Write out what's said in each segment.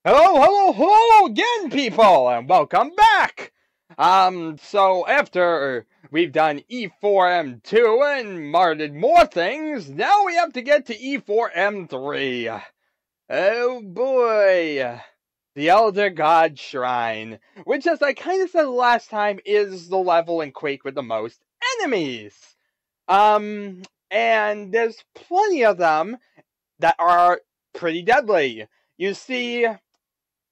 Hello again, people, and welcome back! So after we've done E4M2 and modded more things, now we have to get to E4M3. Oh boy. The Elder God Shrine, which, as I kind of said last time, is the level in Quake with the most enemies. And there's plenty of them that are pretty deadly. You see,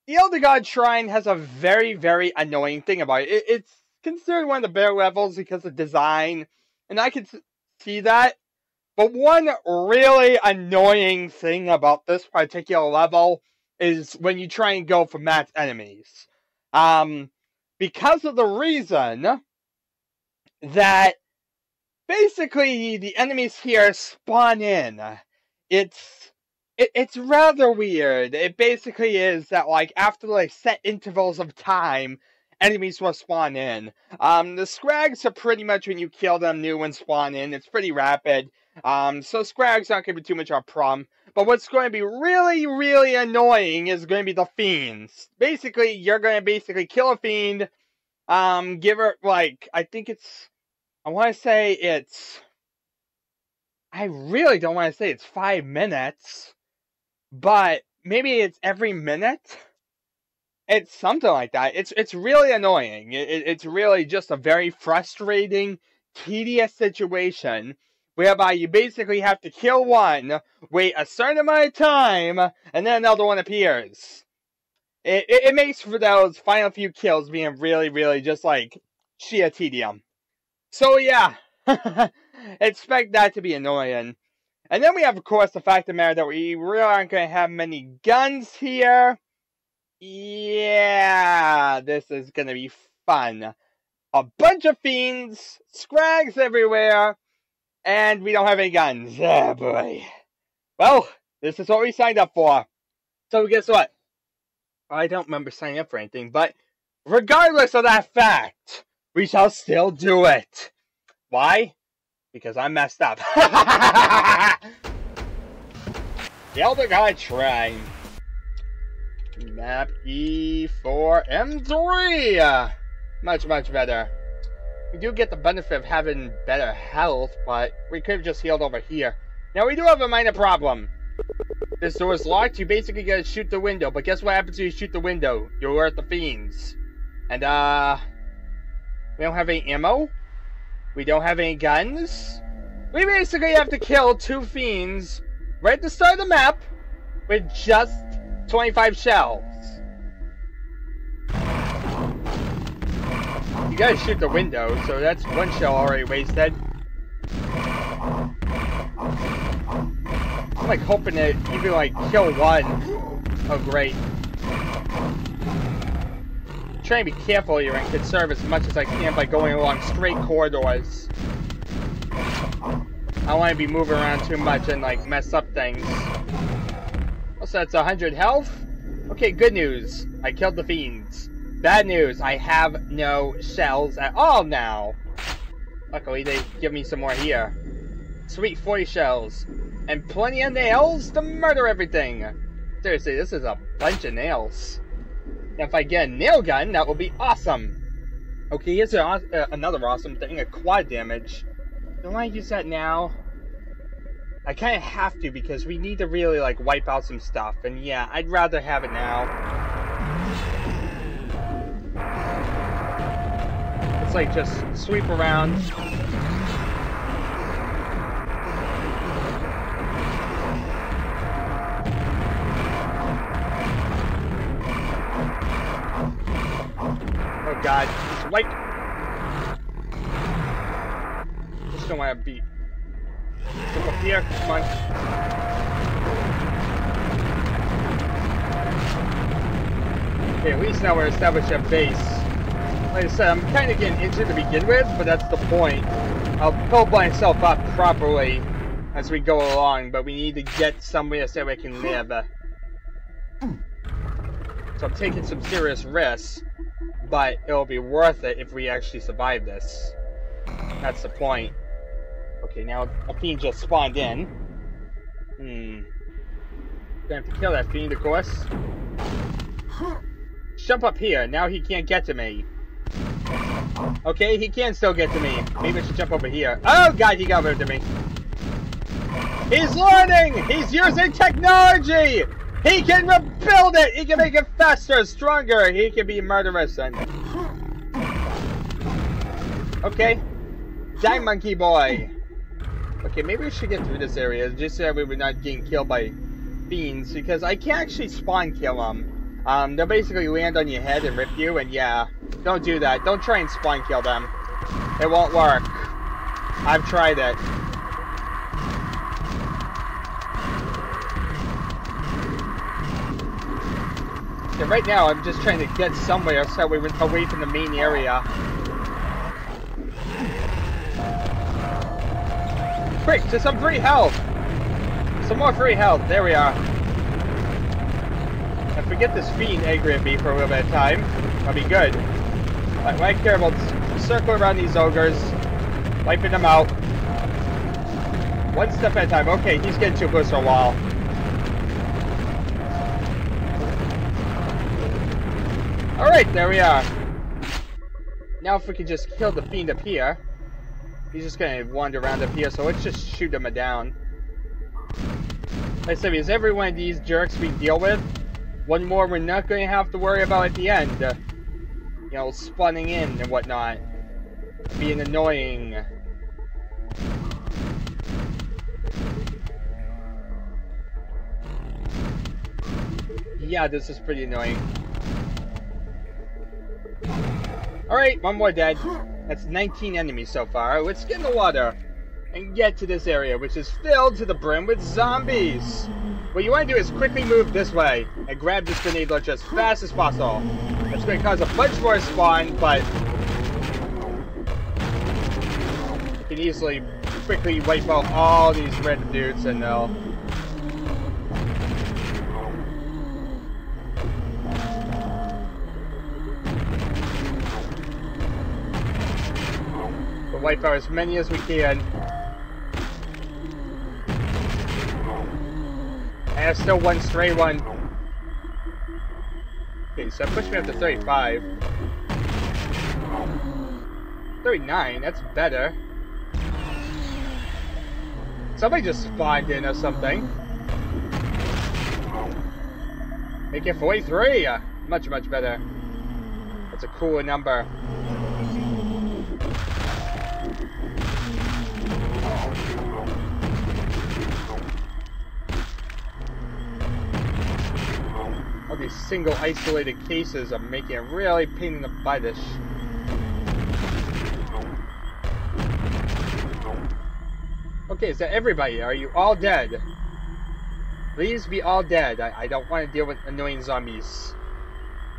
the Elder God Shrine has a very, very annoying thing about it. It's considered one of the better levels because of design, and I can see that. But one really annoying thing about this particular level is when you try and go for max enemies. Because of the reason that basically the enemies here spawn in. It's rather weird. It basically is that, like, after, like, set intervals of time, enemies will spawn in. The scrags are pretty much when you kill them, new ones spawn in. It's pretty rapid. So scrags aren't going to be too much of a problem. But what's going to be really, really annoying is going to be the Fiends. Basically, you're going to kill a Fiend, give her, like, I really don't want to say it's 5 minutes. But maybe it's every minute? It's something like that. It's really annoying. It's really just a very frustrating, tedious situation whereby you basically have to kill one, wait a certain amount of time, and then another one appears. It makes for those final few kills being really, really just like sheer tedium. So yeah, expect that to be annoying. And then we have, of course, the fact of the matter that we really aren't going to have many guns here. Yeah, this is going to be fun. A bunch of Fiends, scrags everywhere, and we don't have any guns. Oh, boy. Well, this is what we signed up for. So guess what? I don't remember signing up for anything, but regardless of that fact, we shall still do it. Why? Because I'm messed up. The Elder God Shrine. Map E4M3. Much, much better. We do get the benefit of having better health, but we could have just healed over here. Now, we do have a minor problem. This door is locked. You basically gotta shoot the window, but guess what happens when you shoot the window? You alert the Fiends. And, we don't have any ammo. We don't have any guns. We basically have to kill 2 Fiends right at the start of the map with just 25 shells. You gotta shoot the window, so that's 1 shell already wasted. I'm like hoping that you can like kill 1. Oh great. Trying to be careful here and conserve as much as I can by going along straight corridors. I don't want to be moving around too much and like mess up things. Also, that's 100 health. Okay, good news. I killed the Fiends. Bad news. I have no shells at all now. Luckily, they give me some more here. Sweet, 40 shells. And plenty of nails to murder everything. Seriously, this is a bunch of nails. Now, if I get a nail gun, that will be awesome. Okay, here's another awesome thing, a quad damage. Don't I use that now? I kind of have to because we need to really like wipe out some stuff. And yeah, I'd rather have it now. It's like just sweep around. Oh god, just wipe. Just don't want to be. Come up here, come on. Okay, at least now we're established a base. Like I said, I'm kind of getting injured to begin with, but that's the point. I'll build myself up properly as we go along, but we need to get somewhere so we can live. So I'm taking some serious risks, but it'll be worth it if we actually survive this. That's the point. Okay, now a Fiend just spawned in. Gonna have to kill that Fiend, of course. jump up here. Now he can't get to me. Okay, he can still get to me. Maybe I should jump over here. Oh god, he got over to me. He's learning! He's using technology! He can rebuild it! He can make it faster, stronger! He can be murderous and... Okay. Die, monkey boy! Okay, maybe we should get through this area, just so that we're not getting killed by fiends, because I can't actually spawn kill them. They'll basically land on your head and rip you, and yeah, don't do that. Don't try and spawn kill them. It won't work. I've tried it. Okay, right now, I'm just trying to get somewhere so we're away from the main area. Quick, to some free health! Some more free health, there we are. If we get this fiend angry at me for a little bit of time, that'll be good. But what I care about is circle around these ogres, wiping them out. One step at a time. Okay, he's getting too close for a while. Alright, there we are. Now if we can just kill the fiend up here. He's just gonna wander around up here, so let's just shoot him down. Like I said, because every one of these jerks we deal with, one more we're not gonna have to worry about at the end. You know, spawning in and whatnot. Being annoying. Yeah, this is pretty annoying. Alright, one more dead. That's 19 enemies so far. Let's get in the water and get to this area, which is filled to the brim with zombies. What you want to do is quickly move this way and grab this grenade launcher as fast as possible. It's going to cause a bunch more spawn, but you can easily quickly wipe out all these random dudes and they'll... wipe out as many as we can. And there's still one stray one. Okay, so push me up to 35. 39, that's better. Somebody just spawned in or something. Make it 43! Much, much better. That's a cooler number. All these single isolated cases are making it really pain in the butt-ish. Okay, is that everybody? Are you all dead? Please be all dead. I don't want to deal with annoying zombies.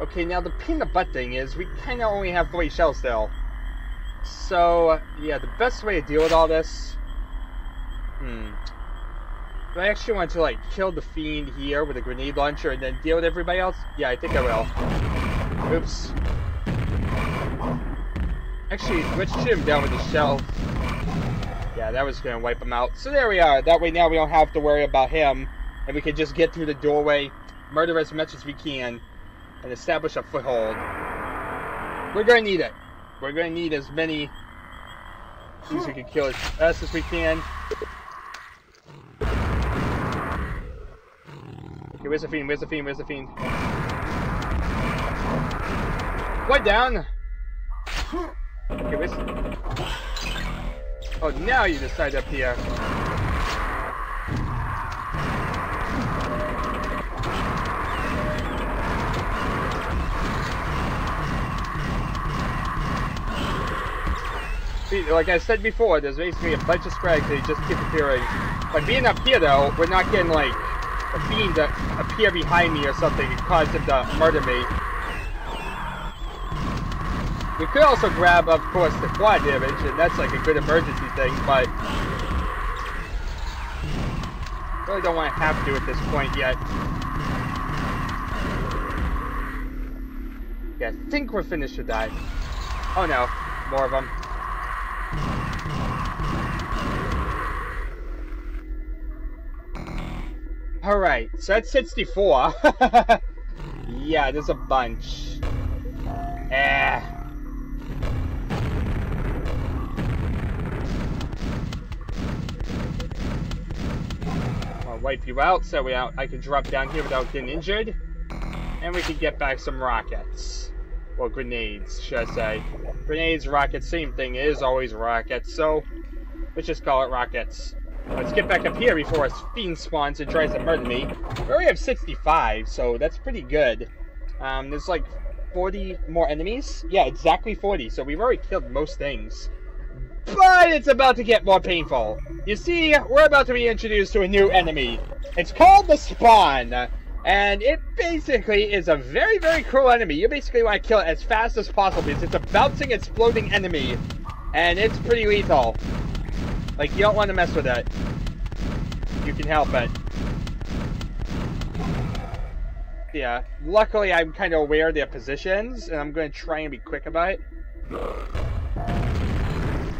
Okay, now the pain in the butt thing is we kind of only have 3 shells still. So, yeah, the best way to deal with all this... Do I actually want to, like, kill the fiend here with a grenade launcher and then deal with everybody else? Yeah, I think I will. Oops. Actually, let's shoot him down with the shell. Yeah, that was going to wipe him out. So there we are. That way now we don't have to worry about him. And we can just get through the doorway, murder as much as we can, and establish a foothold. We're going to need it. We're going to need as many things we can kill as fast as we can. Okay, where's the fiend? Where's the fiend? Where's the fiend? One down! Okay, where's... Oh, now you decide up here. See, like I said before, there's basically a bunch of sprags that just keep appearing. By being up here, though, we're not getting, like, a fiend to appear behind me or something and cause him to murder me. We could also grab, of course, the quad damage, and that's like a good emergency thing, but really don't want to have to at this point yet. Yeah, I think we're finished with that. Oh no, more of them. Alright, so that's 64. Yeah, there's a bunch. I'll wipe you out so I can drop down here without getting injured. And we can get back some rockets. Well, grenades, should I say. Grenades, rockets, same thing. It is always rockets, so let's just call it rockets. Let's get back up here before a fiend spawns and tries to murder me. We already have 65, so that's pretty good. There's like 40 more enemies. Yeah, exactly 40, so we've already killed most things. But it's about to get more painful. You see, we're about to be introduced to a new enemy. It's called the Spawn. And it basically is a very, very cruel enemy. You basically want to kill it as fast as possible because it's a bouncing, exploding enemy. And it's pretty lethal. Like, you don't want to mess with it. You can help it. Yeah, luckily I'm kind of aware of their positions, and I'm going to try and be quick about it.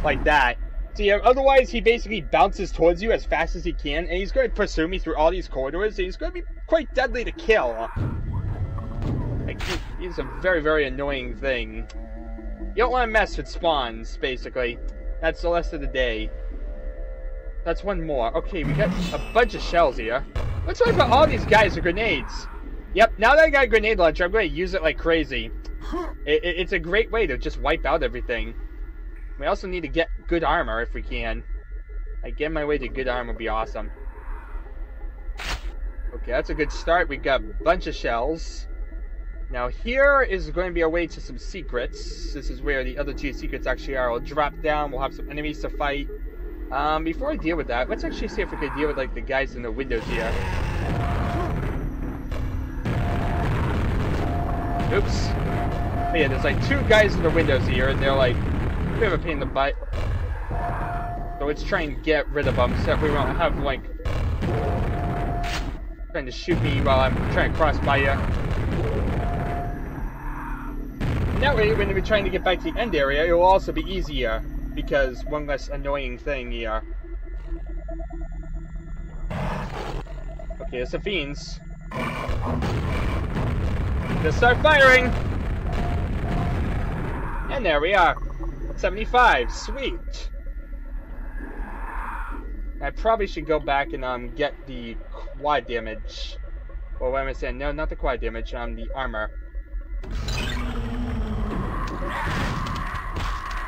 Like that. See, otherwise he basically bounces towards you as fast as he can, and he's going to pursue me through all these corridors, and he's going to be quite deadly to kill. Like, he's a very, very annoying thing. You don't want to mess with spawns, basically. That's the rest of the day. That's one more. Okay, we got a bunch of shells here. Let's try to put all these guys with grenades. Yep, now that I got a grenade launcher, I'm going to use it like crazy. It's a great way to just wipe out everything. We also need to get good armor if we can. Like, getting my way to good armor would be awesome. Okay, that's a good start. We got a bunch of shells. Now here is going to be our way to some secrets. This is where the other two secrets actually are. We'll drop down, we'll have some enemies to fight. Before I deal with that, let's actually see if we can deal with, like, the guys in the windows here. Oops. But yeah, there's, like, two guys in the windows here, and they're, like, a bit of a pain in the butt. So let's try and get rid of them so that we won't have, like, trying to shoot me while I'm trying to cross by you. And that way, when we're trying to get back to the end area, it will also be easier, because one less annoying thing here. Okay, it's the Fiends. Just start firing! And there we are. 75, sweet. I probably should go back and get the quad damage. Well, what am I saying? No, not the quad damage, the armor.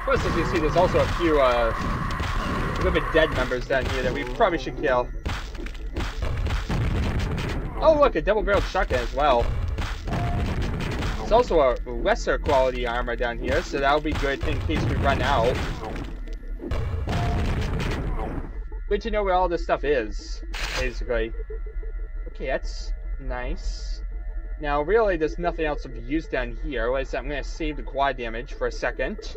Plus, as you see, there's also a few little bit dead members down here that we probably should kill. Oh look, a double-barreled shotgun as well. There's also a lesser quality armor down here, so that'll be good in case we run out. Good to know where all this stuff is, basically. Okay, that's nice. Now, really, there's nothing else of use down here. Like I said, I'm going to save the quad damage for a second.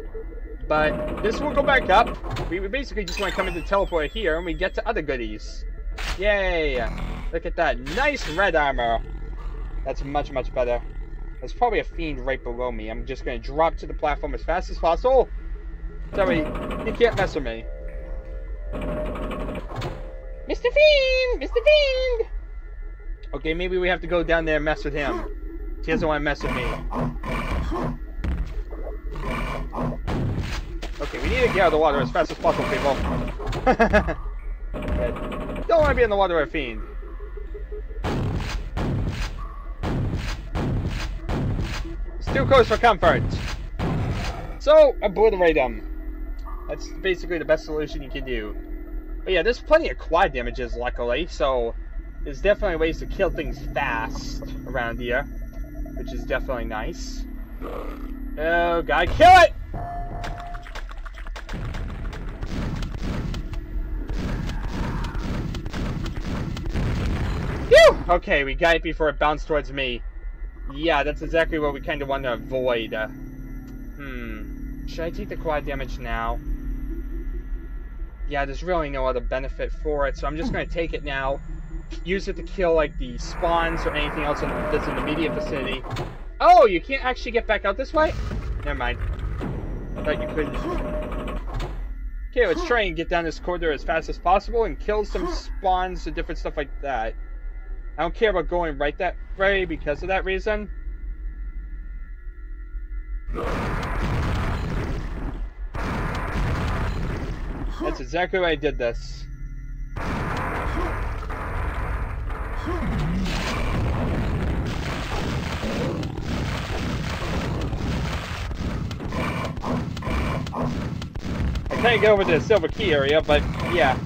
But this will go back up. We basically just want to come into the teleporter here, and we get to other goodies. Yay! Look at that. Nice red armor. That's much, much better. There's probably a fiend right below me. I'm just going to drop to the platform as fast as possible. Sorry, you can't mess with me. Mr. Fiend! Mr. Fiend! Okay, maybe we have to go down there and mess with him. He doesn't want to mess with me. Okay, we need to get out of the water as fast as possible, people. Don't want to be in the water with a fiend. It's too close for comfort. So, obliterate him. That's basically the best solution you can do. But yeah, there's plenty of quad damages, luckily, so there's definitely ways to kill things fast around here, which is definitely nice. Oh, gotta kill it! Phew! Okay, we got it before it bounced towards me. Yeah, that's exactly what we kind of want to avoid. Should I take the quad damage now? Yeah, there's really no other benefit for it, so I'm just going to take it now. Use it to kill, like, the spawns or anything else that's in the immediate vicinity. Oh, you can't actually get back out this way? Never mind. I thought you couldn't. Okay, let's try and get down this corridor as fast as possible and kill some spawns and different stuff like that. I don't care about going right that way because of that reason. That's exactly why I did this. I can't go over to the silver key area, but yeah.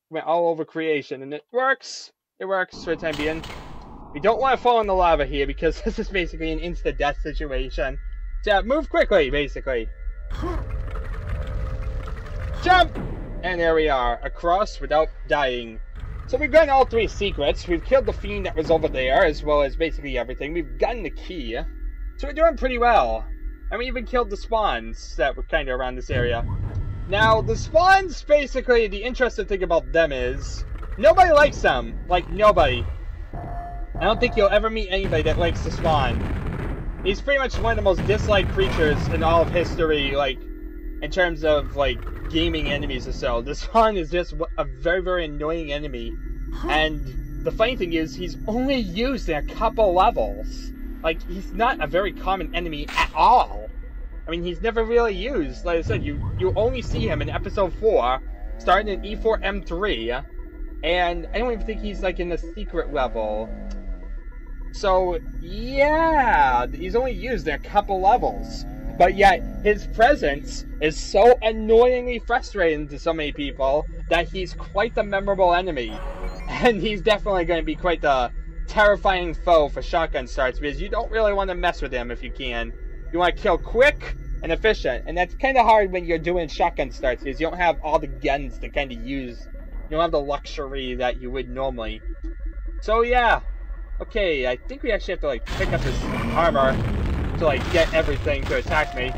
Went all over creation, and it works. It works for the time being. We don't want to fall in the lava here because this is basically an insta-death situation. So move quickly, basically. Jump! And there we are, across without dying. So we've gotten all 3 secrets. We've killed the fiend that was over there, as well as basically everything. We've gotten the key. So we're doing pretty well. And we even killed the spawns that were kind of around this area. Now, the spawns, basically, the interesting thing about them is, nobody likes them. Like, nobody. I don't think you'll ever meet anybody that likes the spawn. He's pretty much one of the most disliked creatures in all of history, like, in terms of, like, gaming enemies or so. The spawn is just a very, very annoying enemy. And the funny thing is, he's only used in a couple levels. Like, he's not a very common enemy at all. I mean, he's never really used. Like I said, you only see him in episode 4, starting in E4M3, and I don't even think he's, like, in the secret level. So, yeah, he's only used in a couple levels. But yet, his presence is so annoyingly frustrating to so many people that he's quite the memorable enemy. And he's definitely going to be quite the terrifying foe for shotgun starts, because you don't really want to mess with him if you can. You want to kill quick and efficient, and that's kind of hard when you're doing shotgun starts, because you don't have all the guns to kind of use. You don't have the luxury that you would normally. So yeah, okay, I think we actually have to, like, pick up this armor to, like, get everything to attack me.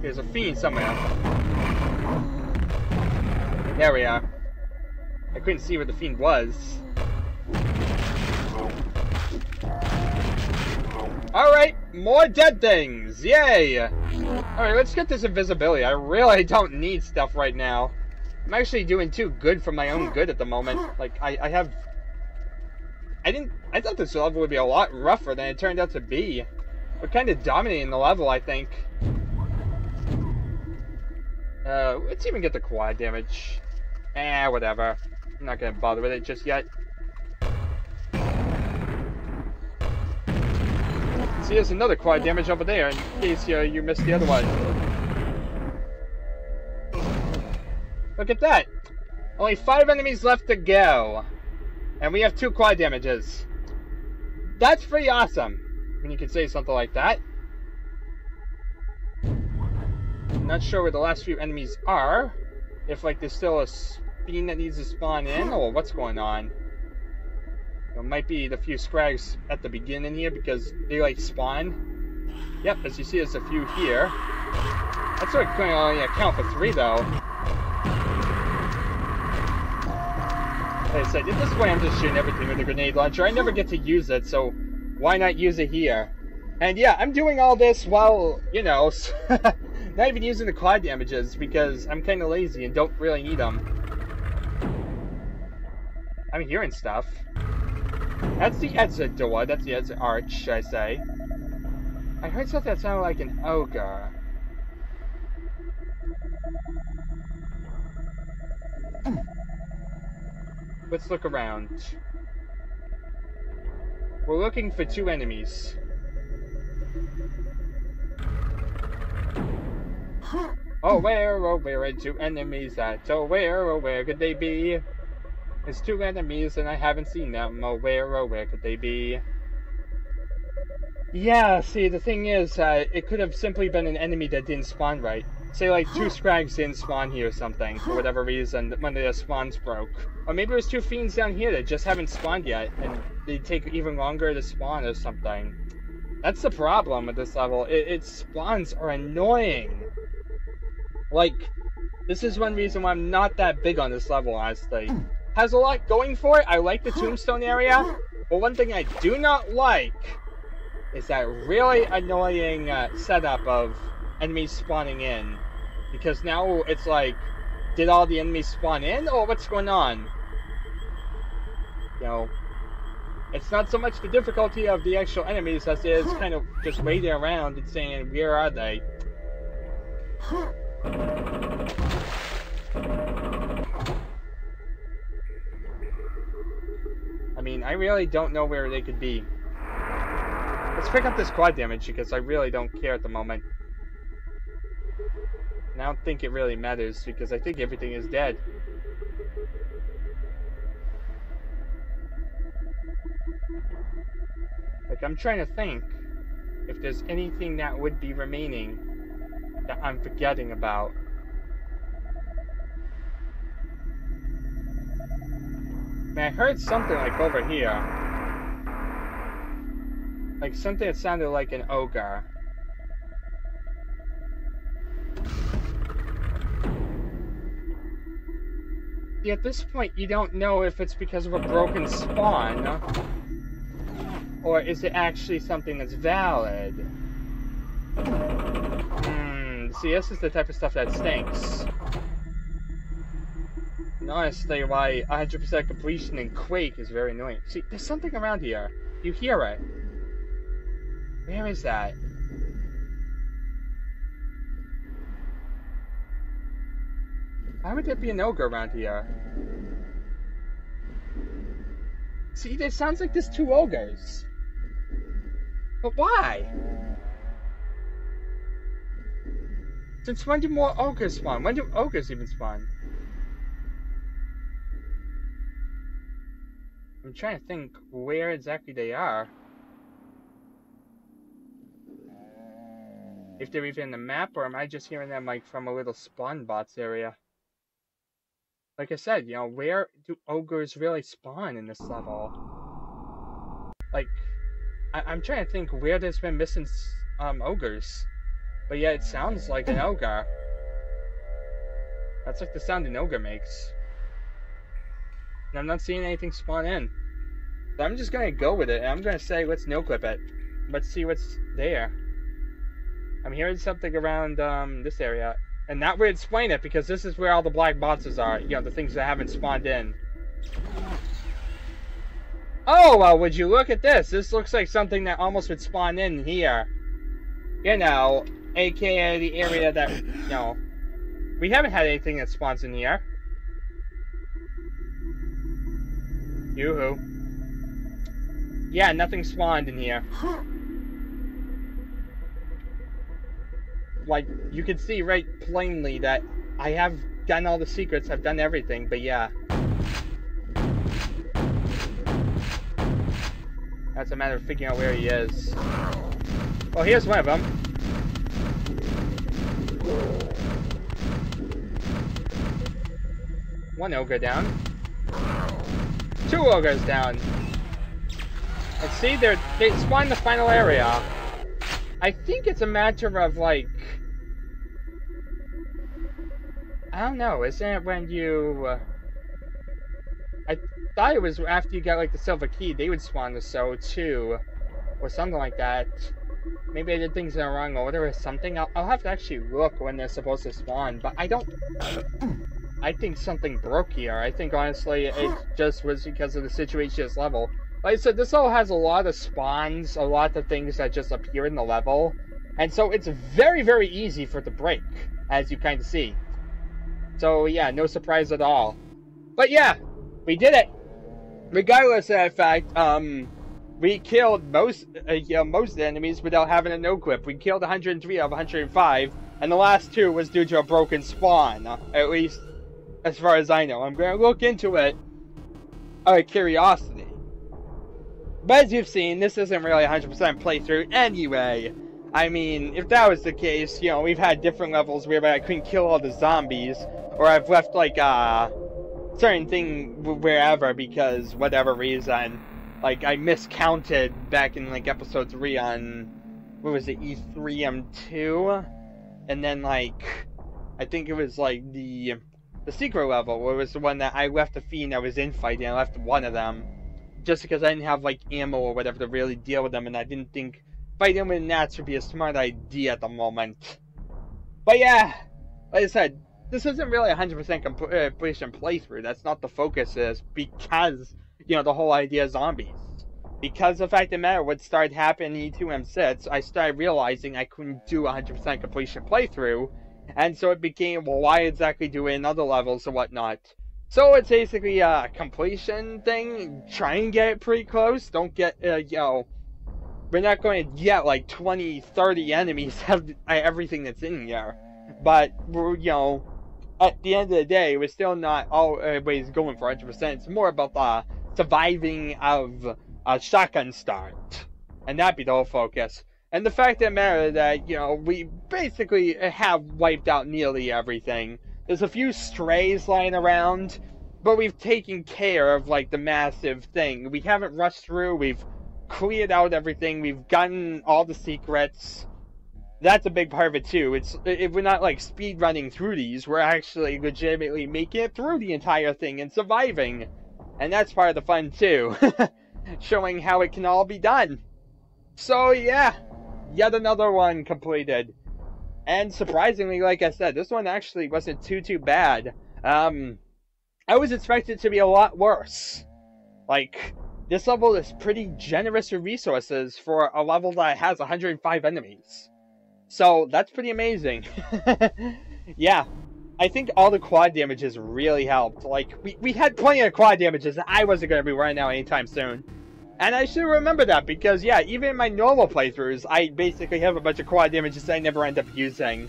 There's a fiend somewhere. There we are. I couldn't see where the fiend was. Alright, more dead things! Yay! Alright, let's get this invisibility. I really don't need stuff right now. I'm actually doing too good for my own good at the moment. Like, I thought this level would be a lot rougher than it turned out to be. We're kind of dominating the level, I think. Let's even get the quad damage. Whatever. I'm not gonna bother with it just yet. See, there's another quad damage over there, in case you missed the other one. Look at that! Only 5 enemies left to go. And we have 2 quad damages. That's pretty awesome, when you can say something like that. I'm not sure where the last few enemies are. If, like, there's still a fiend that needs to spawn in, or what's going on. There might be the few scrags at the beginning here, because they, like, spawn. Yep, as you see, there's a few here. That's going to only account for 3, though. Like I said, this way I'm just shooting everything with a grenade launcher. I never get to use it, so why not use it here? And yeah, I'm doing all this while, you know, not even using the quad damages, because I'm kind of lazy and don't really need them. I'm hearing stuff. That's the exit door, that's the exit arch, I say. I heard something that sounded like an ogre. Let's look around. We're looking for 2 enemies. Oh where are 2 enemies at? Oh where could they be? There's 2 enemies and I haven't seen them. Oh where could they be? Yeah, see, the thing is, it could have simply been an enemy that didn't spawn right. Say, like, 2 scrags didn't spawn here or something, for whatever reason, one of their spawns broke. Or maybe there's 2 fiends down here that just haven't spawned yet, and they take even longer to spawn or something. That's the problem with this level. Its spawns are annoying. Like, this is one reason why I'm not that big on this level, honestly. Has a lot going for it. I like the tombstone area, but one thing I do not like is that really annoying setup of enemies spawning in. Because now it's like did all the enemies spawn in, or what's going on? You know, it's not so much the difficulty of the actual enemies as it is kind of just waiting around and saying, where are they? I mean, I really don't know where they could be. Let's pick up this quad damage because I really don't care at the moment. And I don't think it really matters because I think everything is dead. Like, I'm trying to think if there's anything that would be remaining that I'm forgetting about. I heard something like over here. Like something that sounded like an ogre. See, at this point you don't know if it's because of a broken spawn, or is it actually something that's valid? See, this is the type of stuff that stinks. And honestly, why 100% completion in Quake is very annoying. See, there's something around here. You hear it. Where is that? Why would there be an ogre around here? See, it sounds like there's two ogres. But why? Since when do more ogres spawn? When do ogres even spawn? I'm trying to think where exactly they are. If they're even in the map, or am I just hearing them like from a little spawn bots area? Like I said, you know, where do ogres really spawn in this level? Like, I'm trying to think where there's been missing ogres. But yeah, it sounds like an ogre. That's like the sound an ogre makes. And I'm not seeing anything spawn in. So I'm just gonna go with it, and I'm gonna say, let's no-clip it. Let's see what's there. I'm hearing something around this area. And that would explain it, because this is where all the black boxes are. You know, the things that haven't spawned in. Oh, well, would you look at this? This looks like something that almost would spawn in here. You know, aka the area that, you know, we haven't had anything that spawns in here. Yoo-hoo. Yeah, nothing spawned in here. Like, you can see right plainly that I have done all the secrets, I've done everything, but yeah. That's a matter of figuring out where he is. Well, here's one of them. One ogre down. Two ogres down. And see, they spawn in the final area. I think it's a matter of, like... I don't know, isn't it when you... I thought it was after you got, like, the silver key, they would spawn the soul, too. Or something like that. Maybe I did things in the wrong order or something. I'll have to actually look when they're supposed to spawn, but I don't... I think something broke here. I think, honestly, it just was because of the situation of this level. Like I said, this level has a lot of spawns, a lot of things that just appear in the level. And so it's very, very easy for it to break, as you kind of see. So, yeah, no surprise at all. But yeah, we did it! Regardless of that fact, we killed most of the enemies without having a no-clip. We killed 103 of 105, and the last two was due to a broken spawn. At least, as far as I know. I'm going to look into it out of curiosity. But as you've seen, this isn't really 100% playthrough anyway. I mean, if that was the case, you know, we've had different levels whereby I couldn't kill all the zombies, or I've left, like, certain thing wherever because whatever reason. Like, I miscounted back in, like, episode 3 on, what was it, E4M3? And then, like, I think it was, like, the secret level, where it was the one that I left the Fiend I was in fighting, I left one of them. Just because I didn't have, like, ammo or whatever to really deal with them, and I didn't think fighting with gnats would be a smart idea at the moment. But yeah, like I said, this isn't really 100% completion playthrough. That's not the focus is because, you know, the whole idea is zombies. Because the fact of the matter, what started happening in E2M6, I started realizing I couldn't do 100% completion playthrough, and so it became, well, why exactly do it in other levels and whatnot? So it's basically a completion thing, try and get it pretty close, don't get, you know, we're not going to get like 20, 30 enemies have everything that's in here, but, we're, you know, at the end of the day, we're still not always going for 100%, it's more about the surviving of a shotgun start, and that'd be the whole focus. And the fact of the matter that, you know, we basically have wiped out nearly everything. There's a few strays lying around, but we've taken care of, like, the massive thing. We haven't rushed through, we've cleared out everything, we've gotten all the secrets. That's a big part of it, too. We're not, like, speed running through these, we're actually legitimately making it through the entire thing and surviving. And that's part of the fun, too. Showing how it can all be done. So yeah, yet another one completed. And surprisingly, like I said, this one actually wasn't too bad. I was expecting it to be a lot worse. Like, this level is pretty generous with resources for a level that has 105 enemies. So that's pretty amazing. Yeah, I think all the quad damages really helped. Like, we had plenty of quad damages that I wasn't going to be running out anytime soon. And I should remember that because, yeah, even in my normal playthroughs, I basically have a bunch of quad damages that I never end up using.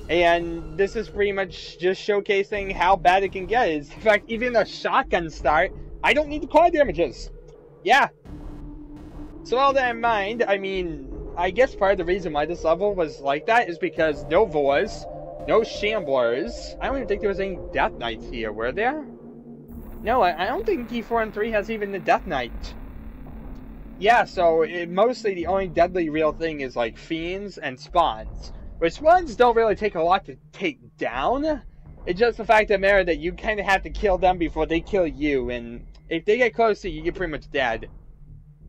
And this is pretty much just showcasing how bad it can get. In fact, even a shotgun start, I don't need the quad damages. Yeah. So all that in mind, I mean, I guess part of the reason why this level was like that is because no Vores, no Shamblers. I don't even think there was any Death Knights here, were there? No, I don't think E4M3 has even the Death Knight. Yeah, so mostly the only deadly real thing is like Fiends and Spawns. Which ones don't really take a lot to take down. It's just the fact of the matter that you kind of have to kill them before they kill you. And if they get close to you, you're pretty much dead.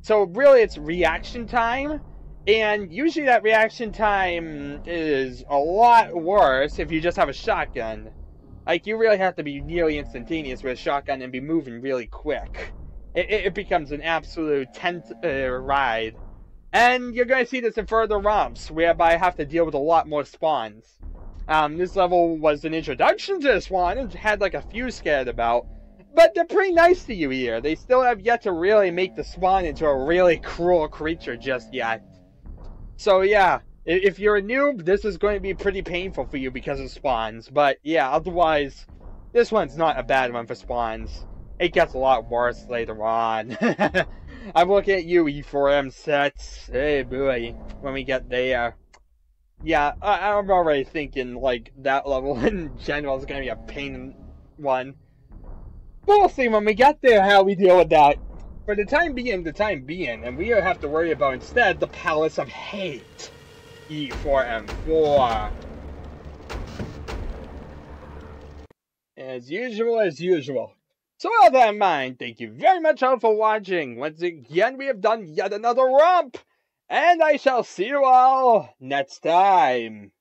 So really it's reaction time. And usually that reaction time is a lot worse if you just have a shotgun. Like, you really have to be nearly instantaneous with a shotgun and be moving really quick. It becomes an absolute tense ride. And you're going to see this in further romps, whereby I have to deal with a lot more spawns. This level was an introduction to the spawn, and had like a few scared about. But they're pretty nice to you here. They still have yet to really make the spawn into a really cruel creature just yet. So yeah, if you're a noob, this is going to be pretty painful for you because of spawns. But yeah, otherwise, this one's not a bad one for spawns. It gets a lot worse later on. I'm looking at you, E4M sets. Hey boy, when we get there. Yeah, I'm already thinking, like, that level in general is going to be a pain one. But we'll see when we get there how we deal with that. For the time being, and we have to worry about instead the Palace of Hate. E4M4. As usual. So with all that in mind, thank you very much all for watching. Once again, we have done yet another romp. And I shall see you all next time.